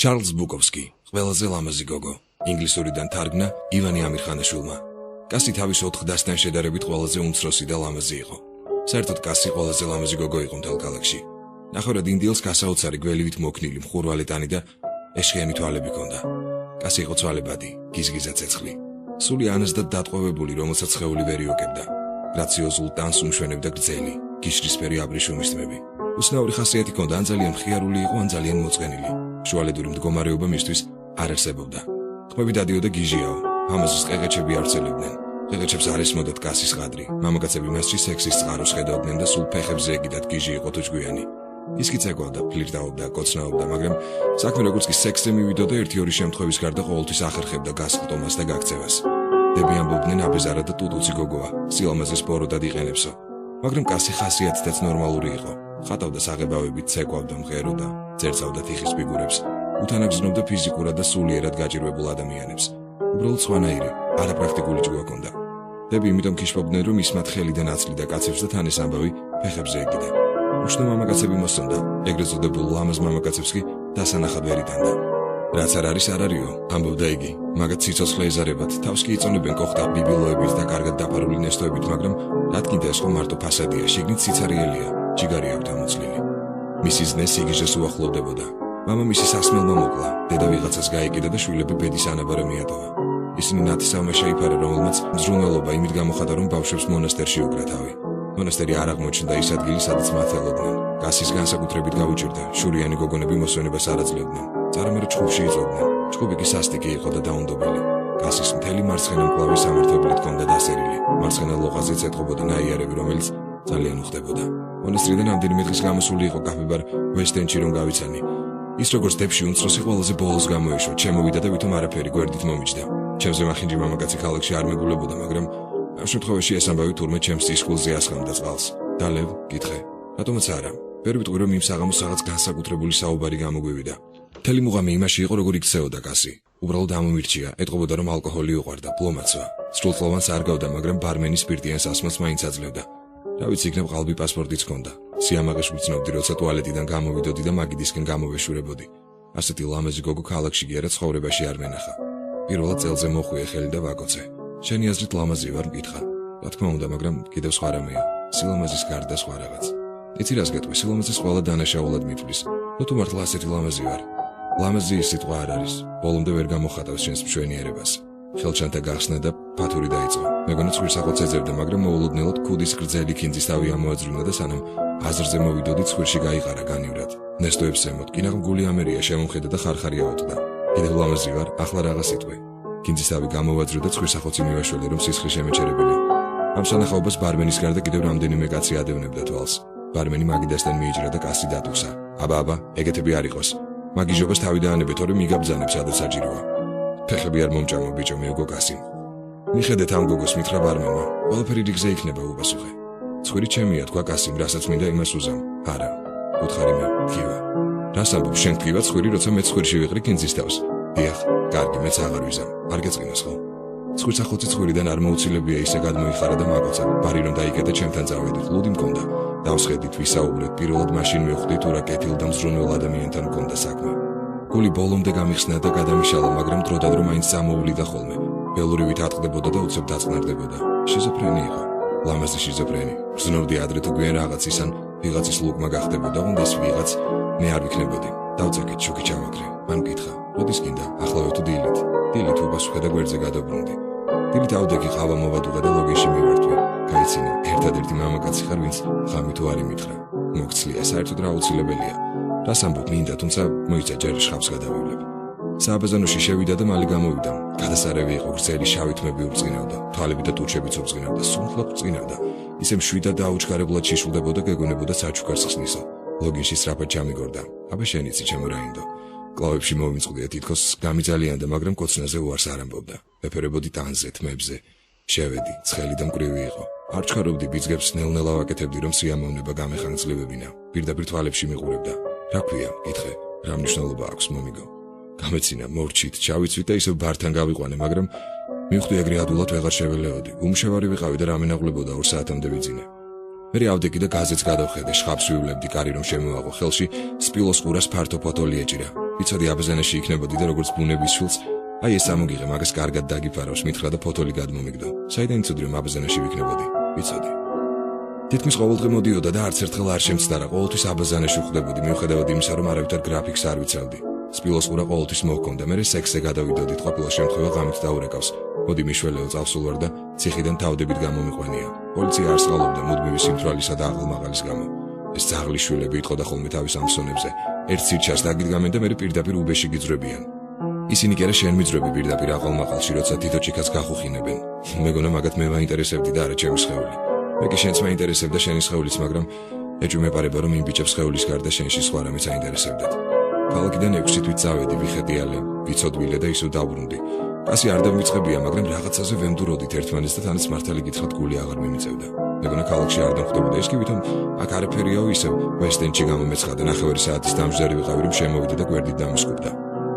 ჩარლზ ბუკოვსკი, ყველაზე ლამაზი გოგო. ინგლისურიდან თარგმნა ივანე ამირხანაშვილმა. კასი თავის 4 დასთან შედარებით ყველაზე უმცროსი და ლამაზი იყო. საერთოდ კასი ყველაზე ლამაზი გოგო იყო მთელ ქალაქში. ნახევრად ინდიელს გასაოცარი გველივით მოქნილი მხურვალეტანი და ეშხიანი თვალები ჰქონდა. კასი იყო ცვალებადი, გიზგიზა ცეცხლი. სული ანაზდა დატყვევებული, რომელსაც სხეული ვერ იოკებდა. გრაციოზულ ტანს უმშვენებდა გრძელი, გიშრისფერი აბრეშუმის თმები. უცნაური ხასიათი ჰქონდა, ან ძალიან მხიარული იყო, ან ძალიან მოწყენილი. შუალედური მდგომარეობა მისთვის არ არსებობდა. ხმები დადიოდა გიჟიაო, ამაზის ყეყეჩები ავრცელებდნენ. ყეყეჩებს არ ესმოდათ კასის ყადრი. მამაკაცები მასში სექსის წყაროს ხედავდნენ და სულ ფეხებზე ეკიდათ გიჟი იყო თუ ჭკვიანი. ის კი ცეკვავდა, ფლირტაობდა, კოცნაობდა, მაგრამ საქმე როგორც კი სექსზე მივიდოდა, 1-2 შემთხვევის გარდა ყოველთვის ახერხებდა გასხტომას და გაქცევას. დები ამბობდნენ აბეზარა და ტუტუცი გოგოა, სილამაზეს პოროდად იყენებსო. მაგრამ კასი ხასიათითაც ნორმალური იყო. ხატავდა საღებავებით, ცეკვავდა, მღეროდა, წერცავდა თიხის ფიგურებს. უთანაგზნობდა ფიზიკურად და სულიერად გაჭირვებულ ადამიანებს. უბრალოდ სხვანაირი, არაპრაქტიკული ჭკუა ჰქონდა. დები იმიტომ ქიშფობდნენ, რომ ისმათ ხელი და ნაცლი და კაცებს და თან ეს ამბავი ფეხებზე ეკიდა. უშნო მამაკაცები მოსწონდა, ეგრეთ წოდებულ ლამაზ მამაკაცებს კი დასანახად ვერ იტანდა. რაც არ არის, არ არისო, ამბობდა იგი. მაგათ სიცოცხლე ეზარებათ, თავს კი იწონებენ კოხტა ბიბილოებით და კარგად დაფარული ნესტოებით, მაგრამ რადგან ეს ხომ მარტო ფასადია, შიგნით სიცარიელია, ჯიგარი აქვს დამოწლილი. მისი ზნე სიგიჟეს უახლოვდებოდა. მამამისი სასმელმა მოკლა, დედა ვიღაცას გაეკიდა და შვილები ბედის ანაბარი მიატოვა. ისინი ნათესავმა შეიფარა, რომელმაც მზრუნველობა იმით გამოხატა, რომ ბავშვებს მონასტერში უკრა თავი. მონასტერი არ აღმოჩნდა ის ადგილი, სადაც მათ ელოდნენ. კასის განსაკუთრებით გაუჭირდა, შურიანი გოგონები მოსვენებას არ აძლევდნენ. წარამერე ჩხუბში იწოდნენ. ჩხუბი კი სასტიკი იყო და დაუნდობელი. კასის მთელი მარცხენა მკლავი სამართლებლით ჰქონდა დასერილი. მარცხენა ლოყაზეც ეტყობოდა ნაიარევი, რომელიც ძალიან უხდებოდა. მონასტრიდან ამდენიმე დღის გამოსული იყო კაფებარ ვესტენჩი, რომ გავიცანი. ის როგორც დებში უმცროსი ყველაზე ბოლოს გამოეშვა, ჩემოვიდა და ვითომ არაფერი გვერდით მომიჯდა. ჩემზე მახინჯი მამაკაცი ქალაქში არ მეგულებოდა, მაგრამ ამ შემთხვევაში ეს ამბავი თურმე ჩემს სისხლზე ასხამდა წყალს. დალევ, გითხე, რატომაც არა? ვერ ვიტყვი, რომ იმ საღამოს რაღაც განსაკუთრებული საუბარი გამოგვივიდა. მთელი მუღამი იმაში იყო, როგორ იქცეოდა კასი. უბრალოდ ამომირჩია, ეტყობოდა, რომ ალკოჰოლი უყვარდა, პლომაცვა. სრულწლოვანს არ გავდა, მაგრამ ბარმენის სპირტიან სასმელს მაინც აძლევდა. რა ვიცი, იქნებ ყალბი პასპორტიც ჰქონდა. სიამაყეში ვგრძნობდი, როცა ტუალეტიდან გამოვიდოდი და მაგიდისკენ გამოვეშურებოდი. ასეთი ლამაზი გოგო ქალაქში კი არა, ცხოვრებაში არ მენახა. პირველად წელზე მოხვიე ხელი და ვაკოცე. შენი აზრით ლამაზი ვარ, მკითხა. რა თქმა უნდა, მაგრამ კიდევ სხვა რამეა. სილამაზის გარდა სხვა რაღაც. იცი რას გეტყვი, სილამაზის ყველა დანაშაულად მითვლის. ნუ თუ მართლა ასეთი ლამაზი ვარ. ლამაზი ის სიტყვა არ არის. ბოლომდე ვერ გამოხატავს შენს მშვენიერებას. ხელჩანთა გახსნა და ფათური დაიწყო. მეგონა ცხვირსახოც ეძებდა, მაგრამ მოულოდნელად ქუდის გრძელი ქინძის თავი ამოაძვრინა და სანამ აზრზე მოვიდოდი, ცხვირში გაიყარა განივრად. ნესტოებს ემოთ, კინაღამ გული ამერია შემომხედა და ხარხარია უტყდა. კიდევ ლამაზი ვარ, ახლა რაღაც იტყვი. ქინძის თავი გამოვაძვრა და ცხვირსახოცი მივაშველე, რომ სისხლი შემეჩერებინა. ამ სანახაობას ბარმენის გარდა კიდევ რამდენიმე კაცი ადევნებდა თვალს. ბარმენი მაგიდასთან მიიჯრა და კასი დატუხსა. აბა, ეგეთები არ იყოს. მაგიჟობას თავი დაანებე, თორემ მიგაბძანებს, სადაც საჭიროა. ფეხები არ მომჭამო, ბიჭო, მიუგო კასი. მიხედეთ ამ გოგოს, მითხრა ბარმენმა. ყველაფერი რიგზე იქნება, უპასუხე. ცხვირი ჩემია, თქვა კასიმ, რასაც მინდა იმას უზამ. არა, უთხარი მე, გივა. რას ამბობ, შენ გივა ცხვირი, როცა მე ცხვირში ვიყრი ქინძის თავს. დიახ, კარგი, მეც აღარ ვიზამ. არ გეწყინოს ხო? ცხვირსახოცი ცხვირიდან არ მოუცილებია ისე გადმოიხარა და მაკოცა. ბარი რომ დაიკეტა, ჩემთან წავედით, ლუდი მქონდა. დავსხედით, ვისაუბრეთ, პირველად მაშინ მივხვდი თუ რა კეთილ და მზრუნველ ადამიანთან მქონდა საქმე. გული ბოლომდე გამიხსნა და გადამიშალა, მაგრამ დროდადრო მაინც წამოვლიდა ხოლმე. ველურივით ატყდებოდა და უცებ დაწყნარდებოდა. შიზოფრენი იყო. ლამაზი შიზოფრენი. გრძნობდი ადრე თუ გვიან რაღაც ისან ვიღაცის ლუკმა გახდებოდა, უნდა ეს ვიღაც მე არ ვიქნებოდი. დავწაკეთ, შოკი ჩავაგრე. მან მკითხა, როდის გინდა, ახლა თუ დილით. დილით უპასუხე და გვერდზე გადაბრუნდი. დილით ავდეგი ყავა მოვადუღე და ლოგინში მივართვი. გაიცინა, ერთადერთი მამაკაცი ხარ, ვინც ხამი თუ არ იმითხრა. მოგცლია, საერთოდ რა აუცილებელია. რას ამბობ მინდა, თუმცა მოიცა ჯერ შხავს გადავივლებ. სააბაზანოში შევიდა და მალე გამოვიდა. გადასარევი იყო, გრძელი შავი თმები ურწყინავდა, თვალები და ტურჩებიც ურწყინავდა, სუნთლად ურწყინავდა. ისე მშვიდად და აუჩქარებლად შეშულდებოდა, გეგონებოდა საჩუქარს ხსნისო. ლოგინში სწრაფად ჩამიგორდა. აბა შენიცი, ჩემო რაინდო. კლავებში მოვიმწყდია, თითქოს გამიძალიანდა, მაგრამ კოცნაზე უარს არ ამბობდა. ვეფერებოდი ტანზე, თმებზე. შევედი, ცხელი და მკვრივი იყო. არ ჩქარობდი ბიძგებს, ნელ-ნელა ვაკეთებდი, რომ სიამოვნება გამეხანგრძლივებინა. პირდაპირ თვალებში მიყურებდა. რა ქვია, გითხე, რა მნიშვნელობა აქვს, მომიგო? გამეცინა, მორჩით, ჩავიცვით და ისევ ბართან გავიყვანე, მაგრამ მივხვდი ეგრე ადვილად ვეღარ შეველეოდი. უმშევარი ვიყავი და რამე ნაღლებოდა 2 საათამდე ვიძინე. მერე ავდეგი და გაზეთს გადავხედე, შხაპს ვივლებდი, კარი რომ შემოაღო, ხელში სპილოს ყურას ფართო ფოტოლი ეჭირა. ვიცოდი აბაზანაში იქნებოდი და როგორც ბუნების შულს, აი ეს ამოგიღე, მაგას კარგად დაგიფარავს, მითხრა და ფოთოლი გადმომიგდო. საიდან იცოდი რომ აბაზანაში ვიქნებოდი? ვიცოდი. თითქმის ყოველდღე მოდიოდა და არც ერთხელ არ შემცდარა, ყოველთვის აბაზანაში ვხვდებოდი, მიუხედავად იმისა, რომ არავითარ გრაფიკს არ ვიცავდი. სპილოს ყურა ყოველთვის მოჰქონდა, მე სექსზე გადავიდოდით, ყოფილა შემთხვევა ღამით დაურეკავს. მოდი მიშველეო წავსულ ვარ და ციხიდან თავდებით გამომიყვანია. პოლიცია არ სწყალობდა მუდმივი სიმთვრალისა და აღლმაღალის გამო. ეს ძაღლი შვილები იტყოდა ხოლმე თავის ამსონებზე. ერთ სირჩას დაგიდგამენ და მე პირდაპირ უბეში გიძრებიან. ისინი კი არა შენ მიძრები პირდაპირ აღლმაღალში, როცა თითო ჩიქას გახუხინებენ. მეგონა მაგათ მე მაინტერესებდი და არა ჩემი სხეული. მე კი შენც მაინტერესებდა შენი სხეულიც, მაგრამ ეჭვი მეპარება რომ იმ ბიჭებს სხეულის გარდა შენში სხვა რამეც აინტერესებდათ. ქალაქიდან 6 თვით წავედი, ვიხეტიალე, ვიცოდვილე და ისევ დავბრუნდი. კასი არ დამიწყებია, მაგრამ რაღაცაზე ვემდუროდით ერთმანეთს და თანაც მართალი გითხრათ გული აღარ მიმიწევდა. მეგონა ქალაქში არ დამხვდებოდა, ის კი ვითომ აქ არაფერიაო ისევ ვესტენჩი გამომეცხადა, 9 საათის დამჟდარი ვიყავი რომ შემოვიდა და გვერდით დამისკუპდა.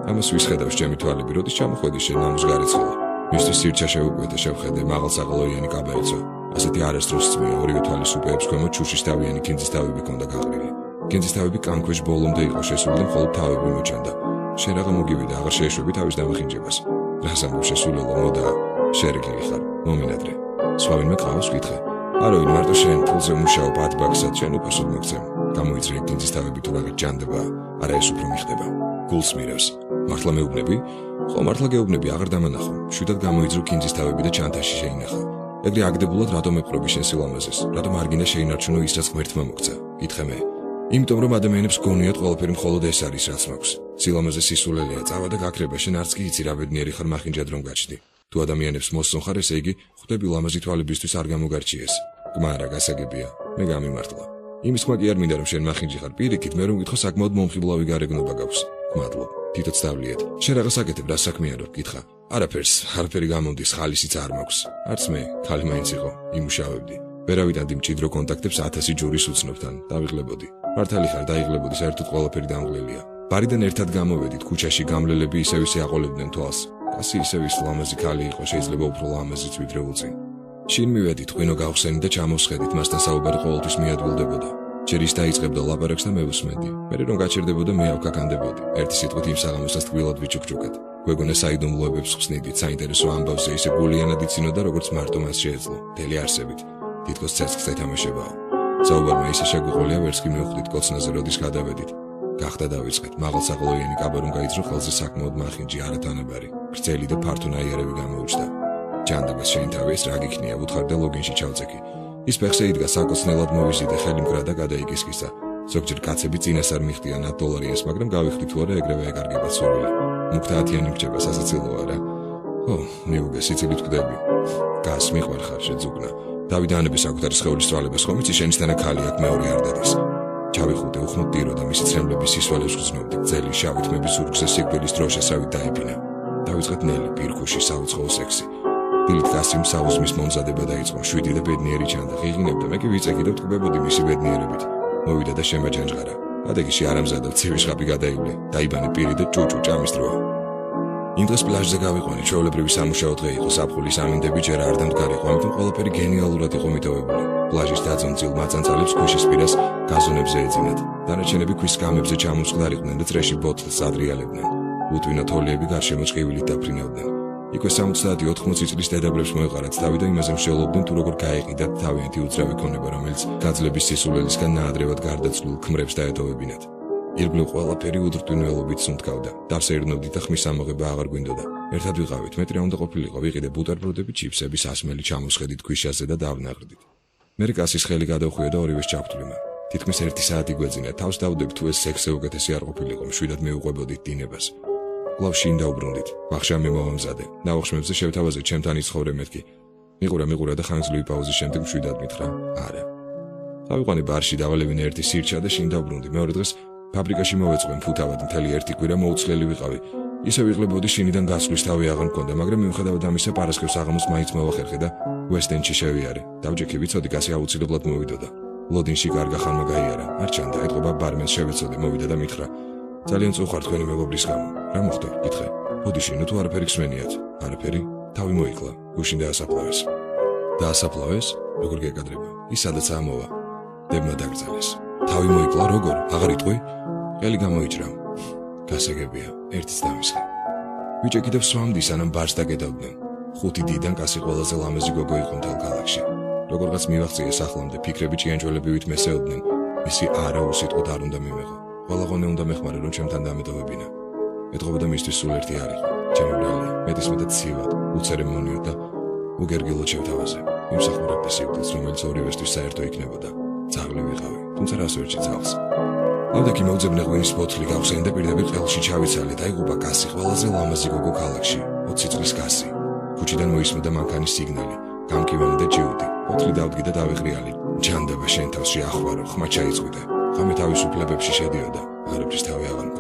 ამას ვისხედავს ჩემი თვალები, როდის ჩამოხვედი შენ ნამუს გარეცხელა. მისთვის სირჩა შევუკვეთე, შევხედე, მაღალსაღალოიანი კაბაეცო. ასეთი არასდროს ძმია, ორივე თვალის უპეებს ქვემოთ ჩუშის თავიანი კინძის თავები ქონდა გაყრილი. კინძის თავები კანქვეშ ბოლომდე იყო შესული და მხოლოდ თავები მოჩანდა. შენ რაღა მოგივიდა, აღარ შეეშვები თავის დამახინჯებას. რას ამბობ შესულელო, მოდა, შერიგილი ხარ, მომინადრე. სხვა ვინმე ყავს ვკითხე. არავინ, მარტო შენ ფულზე მუშაობ 10 ბაქსად, შენ უპასოდ მოგცემ. გამოიწრე კინძის თავები თუ რაღაც ჯანდება, არა ეს უფრო მიხდება. გულს მირევს. მართლა მეუბნები? ხო, მართლა გეუბნები, აღარ დამანახო. შვიდად გამოიძრო კინძის თავები და ჩანთაში შეინახა. ეგრე აგდებულად რატომ ეპყრობი შენ სილამაზეს? რატომ არ გინდა შეინარჩუნო ის, რაც ღმერთმა მოგცა? კითხე მე. იმიტომ რომ ადამიანებს გონიათ ყველაფერი მხოლოდ ეს არის, რაც მაქვს. სილამაზე სისულელია, წავა და გაქრება, შენ არც კი იცი რა ბედნიერი ხარ მახინჯად რომ გაჩნდი. თუ ადამიანებს მოსწონ ხარ, ესე იგი, ხვდები ლამაზი თვალებისთვის არ გამოგარჩიეს. გმარა გასაგებია, მე გამიმართლა. იმის ხმა კი არ მინდა რომ შენ მახინჯი ხარ, პირიქით, მე რომ გითხო საკმაოდ მომხიბლავი გარეგნობა გაქვს. მადლობ, თვითონ დავლიეთ. შენ რაღაც აკეთებ, რა საქმეა, გითხრა. არაფერი გამონდის, ხალისიც არ მაქვს. არც მე, ხალი მაინც იყო, იმუშავებდი. ვერავითანდი მჭიდრო კონტაქტებს 1000 ჯურის უცნობთან, დავიღლებოდი. მართალი ხარ, დაიღლებოდი, საერთოდ ყველაფერი დამღლელია. ბარიდან ერთად გამოვედით, ქუჩაში გამლელები ისევ ისე აყოლებდნენ თვალს. კასი ისევ ის ლამაზი ქალი იყო, შეიძლება უფრო ლამაზიც ვიდრე უწინ. შინ მივედით, ღვინო გავხსენით და ჩამოვსხედით, მასთან საუბარი ყოველთვის მიადგილდებოდა. ჯერ ის დაიწყებდა ლაპარაკს და მე ვუსმენდი. მე რომ გაჩერდებოდა, მე ავკაკანდებოდი. ერთი სიტყვით იმ საღამოსას თბილად ვიჩუქჩუქეთ. გვეგონა საიდუმლოებებს ხსნიდით, საინტერესო ამბავზე ისე გულიანად იცინოდა, როგორც მარტო მას შეეძლო. მთელი არსებით. თითქოს ცეცხლს ეთამაშებაო. საუბარმა ისე შეგვიყოლია, ვერც კი მივხვდით კოცნაზე, როდის გადავედით. გახდა დავიწყეთ. მაღალსაღალოიანი კაბა რომ გაიძრო, ხელზე საკმაოდ მახინჯი, არათანაბარი, გრძელი და ფართო ნაიარევი გამოუჩნდა. ჯანდაბას შეინთავე, ეს რა გიქნია, უთხარ და ლოგინში ჩავწექი. ის ფეხზე იდგა, საკოცნელად მოვიზიდე, ხელი მკრა და გადაიკისკისა. ზოგჯერ კაცები წინას არ მიხდიან $10, მაგრამ გავიხდი თუ არა, ეგრევე ეკარგება სურვილი. მუქთა 10-იანი მრჩება, სასაცილოა რა. ო, მიუგე, სიცილით ვკვდები. გას მიყვარხარ, შეძუგნა. დავიდანები საკუთარი სხეულის თვალებას, ხომ იცი შენისთანა ქალი აქ მეორე არ დადის. ჩავიხუტე, უხმოდ ტირო და მისი ცრემლების სისვალეს ვგრძნობდი, გძელი შავით მების ურგზე სიკვდილის დროშასავით დაიფინა. დავიწყეთ ნელი, პირქუში, საუცხოო სექსი. დილით გასიმ საუზმის მომზადება დაიწყო, შვიდი და ბედნიერი ჩანდა, ღიღინებდა, მე კი ვიწექი და ვტკბებოდი მისი ბედნიერებით. მოვიდა და შემაჯანჯღარა. ადექიში არამზადა, ცივი შხაპი გადაივლე, დაიბანე პირი და ჭუჭუ ჭამის დროა. იმ დღეს პლაჟზე გავიყვანე, ჩვეულებრივი სამუშაო დღე იყო, საფხულის ამინდები ჯერ არ დამდგარიყო, ამიტომ ყველაფერი გენიალურად იყო მიტოვებული. პლაჟის დაძონწილ მაწანწალებს ქვიშის პირას გაზონებზე ეძინათ. დანარჩენები ქვის გამებზე ჩამომსხდარიყვნენ და წრეში ბოთლს ადრიალებდნენ. უტვინა თოლიები გარშემო წყივილით დაფრინავდნენ. იქვე 70-80 წლის დედაბრებს მოეყარათ თავი და იმაზე მსჯელობდნენ თუ როგორ გაეყიდათ თავიანთი უძრავი ქონება, რომელიც გაძლების სისულელისგან ნაადრევად გარდაცვლილ ქმრებს დაეტოვებინათ. ირგვლივ ყველაფერი უდრტვინველობით სუნთქავდა. დავსეირნობდით და ხმის ამოღება აღარ გვინდოდა. ერთად ვიყავით, მეტრი უნდა ყოფილიყო, ვიყიდე ბუტერბროდები, ჩიფსები, სასმელი ჩამოსხედით ქვიშაზე და დავნაღრდით. მე კასის ხელი გადავხვია და ორივეს ჩავთვლიმა. თითქმის 1 საათი გვეძინა, თავს დავდებ თუ ეს სექსზე უკეთესი არ ყოფილიყო, მშვიდად მეუყვებოდით დინებას. კვლავ შინ დავბრუნდით. ვახშამი მომამზადე. ნაუხშმებზე შევთავაზეთ ჩემთან იცხოვრე მეთქი. მიყურა და ხანგრძლივი პაუზის შემდეგ მშვიდად მითხრა: არა. დავიყვანე ბარში, დავალევინე ერთი სირჩა და შინ დავბრუნდი. მეორე დღეს ფაბრიკაში მოვეწყო ფუთავად, მთელი ერთი კვირა მოუცლელი ვიყავი. ისე ვიღლებოდი შინიდან გასვლის თავი აღარ მქონდა, მაგრამ მიუხედავად ამისა პარასკევს აღამოს მაინც მოვახერხე და ვესტენჩი შევიარე. დავჯექი, ვიცოდი კასი აუცილებლად მოვიდოდა. ლოდინში კარგა ხანმა გაიარა. არ ჩანდა, ეთყობა ბარმენს შევეცოდი, მოვიდა და მითხრა: ძალიან წუხარ თქვენი მეგობრის გამო. რა მოხდა? კითხე. ბოდიში, ნუ თუ არაფერი ხსმენიათ. არაფერი? თავი მოიკლა, გუშინ დაასაფლავეს. დაასაფლავეს? როგორ გეკადრება? ის სადაც ამოვა. დებმა დაგრძელეს. თავი მოიკლა, როგორ? აღარ იტყვი? ხელი გამოიჭრა. გასაგებია, ერთიც დამისხა. ბიჭი კიდევ სვამდი, სანამ ბარს დაკეტავდნენ. 5 დიდან კასი ყველაზე ლამაზი გოგო იყო მთელ ქალაქში. როგორღაც მივაღწია სახლამდე, ფიქრები ჭიანჭველებივით მესეოდნენ, მისი არა უსიტყვოდ არ უნდა მიმეღო. ყველა ღონე უნდა მეხმარე, რომ ჩემთან დამეტოვებინა. ეთყობოდა მისთვის სულ ერთი არიყო, ჩემი ბრალია, მეტისმეტად ცივად, უცერემონიოდ და უგერგილოდ შევთავაზე. იმსახურებდა სიკვდილს, რომელიც ორივესთვის საერთო იქნებოდა. ძაღლი ვიყავი, თუმცა რას ვერჩი ძაღლს. ავდექი მეუძებნე ღვინის ბოთლი გავხსენე და პირდაპირ ყელში ჩავიცალე და იღუპა კასი, ყველაზე ლამაზი გოგო ქალაქში, 20 წლის კასი. ქუჩიდან მოისმოდა მანქანის სიგნალი, გამკივანი და ჯიუტი. ბოთლი დავდგი და დავიღრიალი. ჯანდება შენ თავში ახვარო, ხმა ჩაიწვიდე. ღამე თავისუფლებებში შედიოდა, არაფრის თავი აღარ